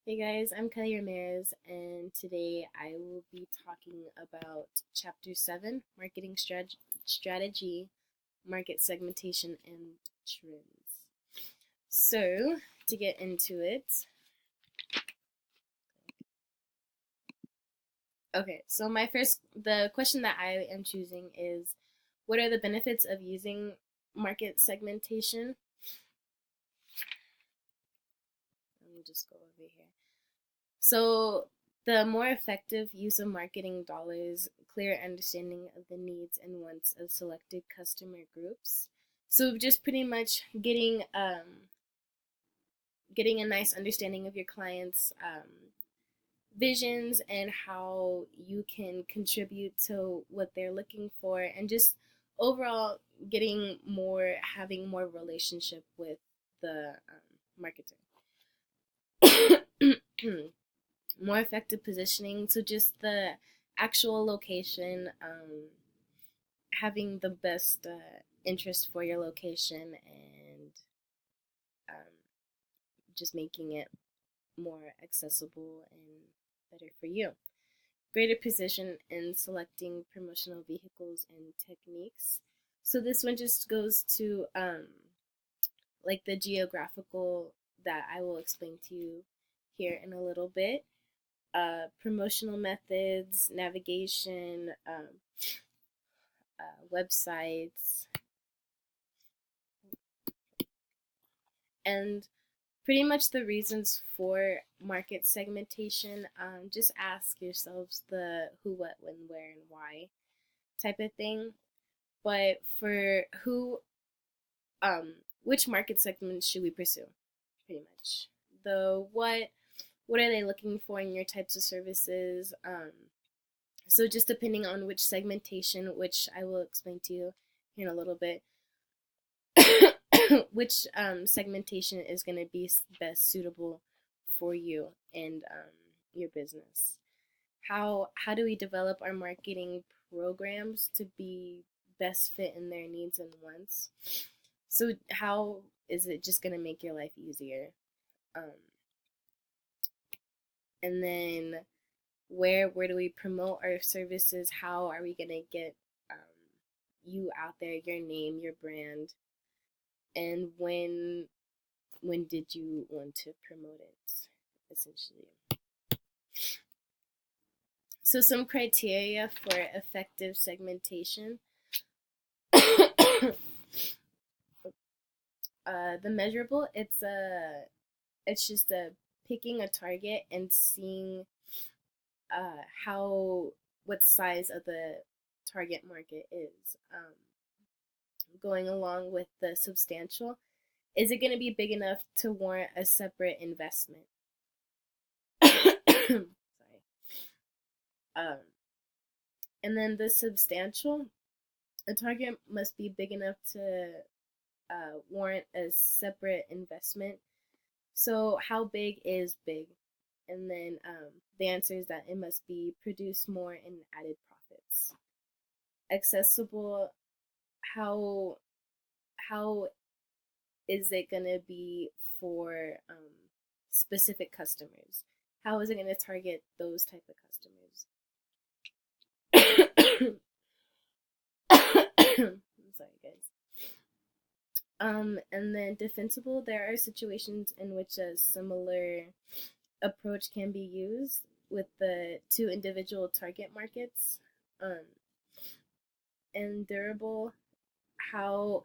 Hey guys, I'm Kelly Ramirez, and today I will be talking about Chapter 7 Strategy, Market Segmentation, and Trends. So, to get into it, the question that I am choosing is what are the benefits of using market segmentation? Let me just go over here. So, the more effective use of marketing dollars, clear understanding of the needs and wants of selected customer groups. So, just pretty much getting a nice understanding of your clients' visions and how you can contribute to what they're looking for, and just overall having more relationship with the marketer. More effective positioning. So just the actual location, having the best interest for your location, and um, just making it more accessible and better for you. Greater precision in selecting promotional vehicles and techniques. So this one just goes to like the geographical that I will explain to you here in a little bit. Promotional methods, navigation, websites, and pretty much the reasons for market segmentation. Just ask yourselves the who, what, when, where, and why type of thing. But for um, which market segments should we pursue? Pretty much the what are they looking for in your types of services? So just depending on which segmentation, which I will explain to you here in a little bit, which segmentation is going to be best suitable for you and your business. How do we develop our marketing programs to be best fit in their needs and wants? So how is it just going to make your life easier? Um, and then where do we promote our services? How are we going to get you out there, your name, your brand, and when did you want to promote it, essentially? So some criteria for effective segmentation. The measurable, it's just a picking a target and seeing how what size of the target market is. Going along with the substantial, is it going to be big enough to warrant a separate investment? Sorry. Um, and then the substantial, a target must be big enough to warrant a separate investment. So, how big is big? And then the answer is that it must be produce more in added profits. Accessible, how how is it gonna be for specific customers? How is it gonna target those type of customers? I'm sorry, guys. And then defensible, there are situations in which a similar approach can be used with the two individual target markets. Um, and durable, how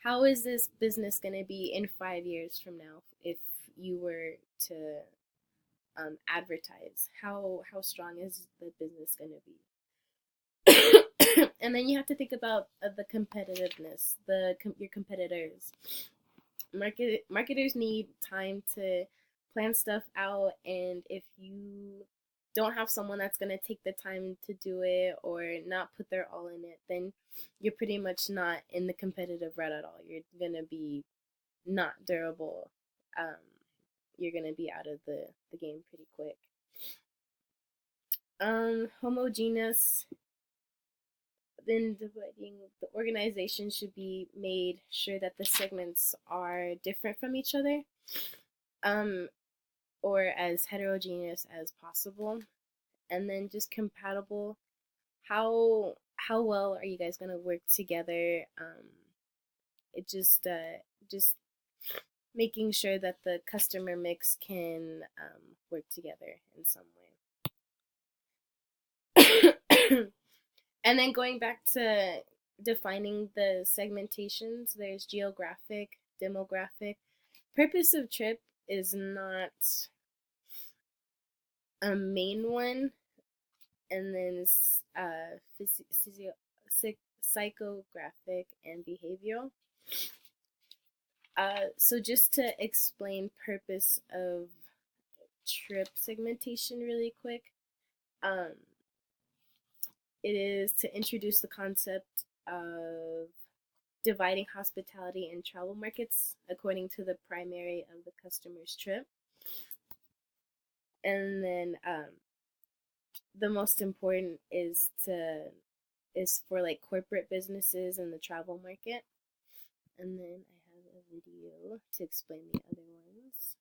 how is this business going to be in 5 years from now if you were to advertise? How strong is the business going to be? And then you have to think about the competitiveness, your competitors. Marketers need time to plan stuff out, and if you don't have someone that's going to take the time to do it or not put their all in it, then you're pretty much not in the competitive route at all. You're going to be not durable. Um, you're going to be out of the game pretty quick. Homogeneous, then dividing, the organization should be made sure that the segments are different from each other. Um, or as heterogeneous as possible, and then just compatible. How well are you guys gonna work together? It just making sure that the customer mix can work together in some way. And then going back to defining the segmentations, there's geographic, demographic. Purpose of trip is not a main one, and then psychographic and behavioral. So just to explain purpose of trip segmentation really quick, it is to introduce the concept of dividing hospitality and travel markets according to the primary of the customer's trip. And then the most important is for like corporate businesses in the travel market. And then I have a video to explain the other ones.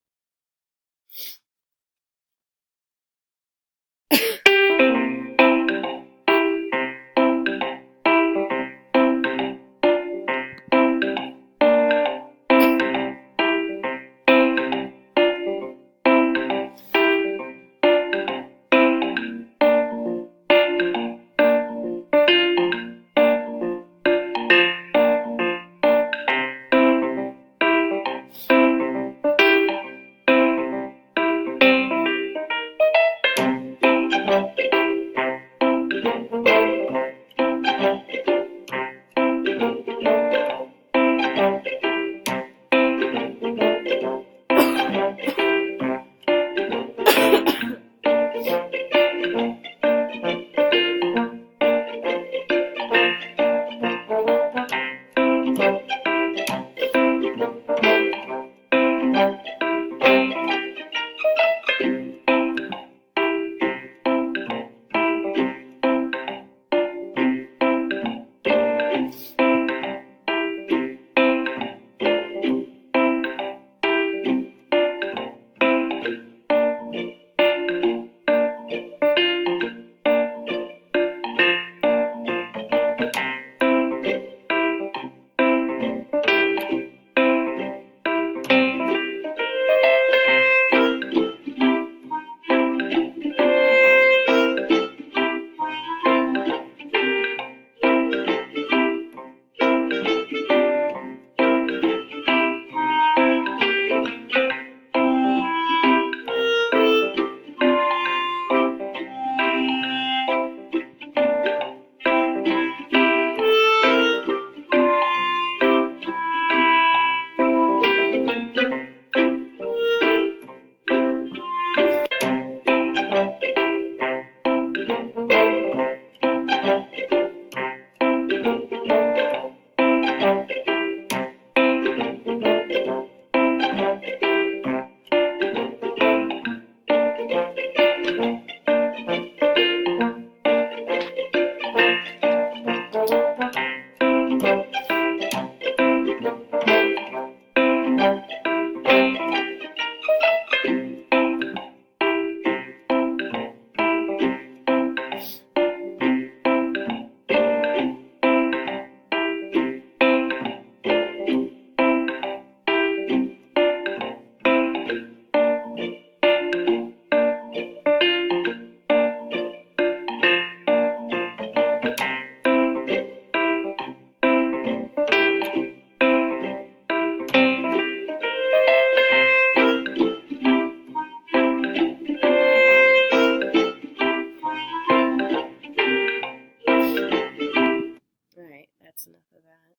That's enough of that.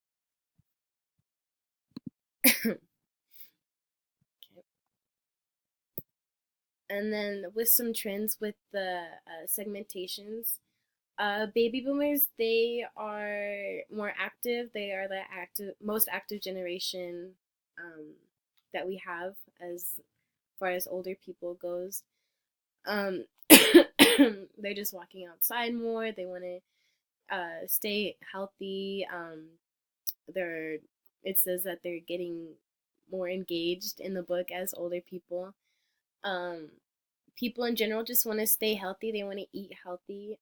Okay. And then with some trends with the segmentations, baby boomers, they are more active. They are the most active generation that we have as far as older people goes. They're just walking outside more. They want to stay healthy. It says that they're getting more engaged in the book as older people. People in general just want to stay healthy. They want to eat healthy.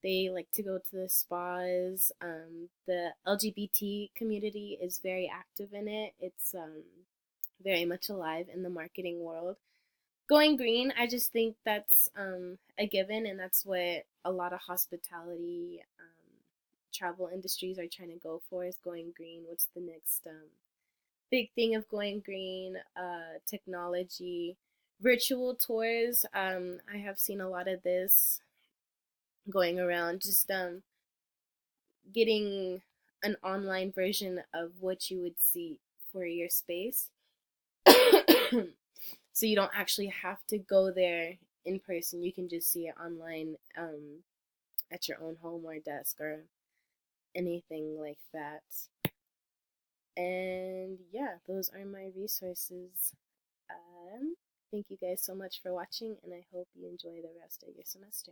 They like to go to the spas. The LGBT community is very active in it. It's very much alive in the marketing world. Going green, I just think that's a given, and that's what a lot of hospitality, travel industries are trying to go for, is going green. What's the next big thing of going green? Technology, virtual tours. I have seen a lot of this going around, just getting an online version of what you would see for your space. So you don't actually have to go there in person. You can just see it online, at your own home or desk or anything like that. And yeah, those are my resources. Thank you guys so much for watching, and I hope you enjoy the rest of your semester.